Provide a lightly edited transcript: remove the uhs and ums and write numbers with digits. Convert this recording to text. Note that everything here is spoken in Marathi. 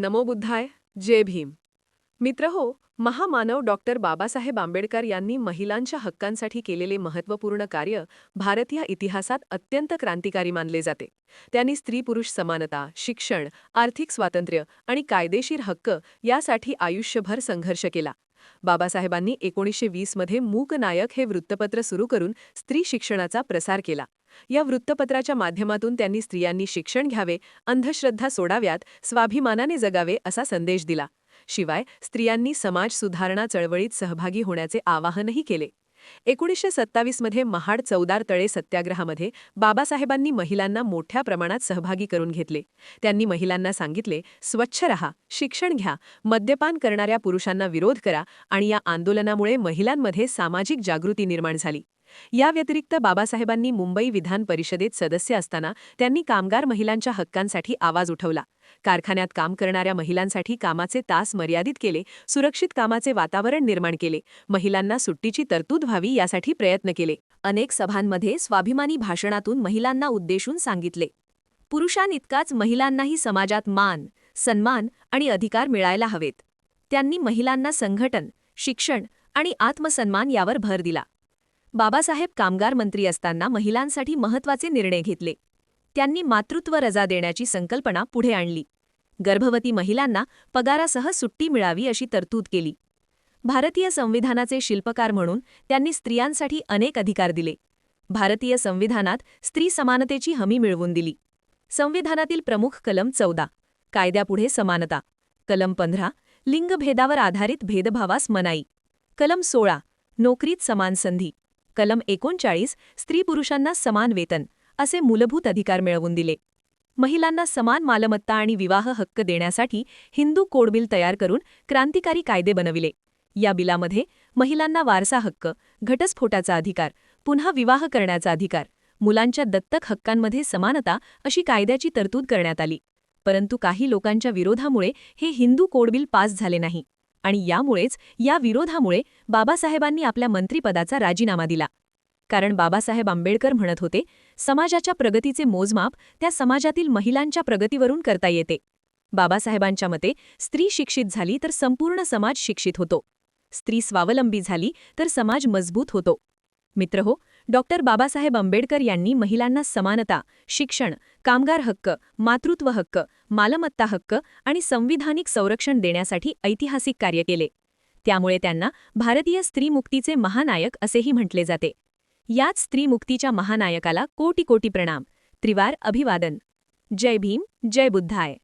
नमो बुद्धाय. जय भीम. मित्रहो, महामानव डॉक्टर बाबासाहेब आंबेडकर यांनी महिलांच्या हक्कांसाठी केलेले महत्त्वपूर्ण कार्य भारतीय इतिहासात अत्यंत क्रांतिकारी मानले जाते. त्यांनी स्त्री-पुरुष समानता, शिक्षण, आर्थिक स्वातंत्र्य आणि कायदेशीर हक्क यासाठी आयुष्यभर संघर्ष केला. बाबासाहेबांनी 1920 मध्ये मूक नायक हे वृत्तपत्र सुरू करून स्त्री शिक्षणाचा प्रसार केला. या वृत्तपत्राच्या माध्यमातून त्यांनी स्त्रियांनी शिक्षण घ्यावे, अंधश्रद्धा सोडाव्यात, स्वाभिमानाने जगावे असा संदेश दिला. शिवाय स्त्रियांनी समाज सुधारणा चळवळीत सहभागी होण्याचे आवाहनही केले. 1927 मध्ये महाड चौदार तळे सत्याग्रहामध्ये बाबासाहेबांनी महिलांना मोठ्या प्रमाणात सहभागी करून घेतले. त्यांनी महिलांना सांगितले, स्वच्छ रहा, शिक्षण घ्या, मद्यपान करणाऱ्या पुरुषांना विरोध करा आणि या आंदोलनामुळे महिलांमध्ये सामाजिक जागृती निर्माण झाली. या व्यतिरिक्त बाबासाहेबांनी मुंबई विधान परिषदेत सदस्य असताना त्यांनी कामगार महिलांच्या हक्कांसाठी आवाज उठवला. कारखान्यात काम करणाऱ्या महिलांसाठी कामाचे तास मर्यादित केले, सुरक्षित कामाचे वातावरण निर्माण केले, महिलांना सुट्टीची तरतूद व्हावी यासाठी प्रयत्न केले. अनेक सभांमध्ये स्वाभिमानी भाषणातून महिलांना उद्देशून सांगितले, पुरुषांइतकाच महिलांनाही समाजात मान, सन्मान आणि अधिकार मिळायला हवेत. त्यांनी महिलांना संघटन, शिक्षण आणि आत्मसन्मान यावर भर दिला. बाबासाहेब कामगार मंत्री असताना महिलांसाठी महत्त्वाचे निर्णय घेतले. त्यांनी मातृत्व रजा देण्याची संकल्पना पुढे आणली. गर्भवती महिलांना पगारासह सुट्टी मिळावी अशी तरतूद केली. भारतीय संविधानाचे शिल्पकार म्हणून त्यांनी स्त्रियांसाठी अनेक अधिकार दिले. भारतीय संविधानात स्त्री समानतेची हमी मिळवून दिली. संविधानातील प्रमुख कलम 14, कायद्यापुढे समानता. कलम 15, लिंगभेदावर आधारित भेदभावास मनाई. कलम 16, नोकरीत समान संधी. कलम 39, स्त्री-पुरुषांना समान वेतन असे मूलभूत अधिकार मिळवून दिले. महिलांना समान मालमत्ता आणि विवाह हक्क देण्यासाठी हिंदू कोड बिल तयार करून क्रांतिकारी कायदे बनविले. या बिलामध्ये महिलांना वारसा हक्क, घटस्फोटाचा अधिकार, पुन्हा विवाह करण्याचा अधिकार, मुलांच्या दत्तक हक्कांमध्ये समानता अशी कायद्याची तरतूद करण्यात आली. परंतु काही लोकांच्या विरोधामुळे हे हिंदू कोड बिल पास झाले नाही आणि या विरोधामुळे बाबासाहेबांनी आपल्या मंत्रिपदाचा राजीनामा दिला. कारण बाबासाहेब आंबेडकर म्हणत होते, समाजाच्या प्रगतीचे मोजमाप त्या समाजातील महिलांच्या प्रगतीवरून करता येते. बाबासाहेबांच्या मते स्त्री शिक्षित झाली तर संपूर्ण समाज शिक्षित होतो. स्त्री स्वावलंबी झाली तर समाज मजबूत होतो. मित्रहो, डॉक्टर बाबासाहेब आंबेडकर यांनी महिलांना समानता, शिक्षण, कामगार हक्क, मातृत्व हक्क, मालमत्ता हक्क आणि संविधानिक संरक्षण देण्यासाठी ऐतिहासिक कार्य केले. त्यामुळे त्यांना भारतीय स्त्रीमुक्तीचे महानायक असेही म्हटले जाते. याच स्त्रीमुक्तीच्या महानायकाला कोटी कोटी प्रणाम, त्रिवार अभिवादन. जय भीम, जय बुद्धाय.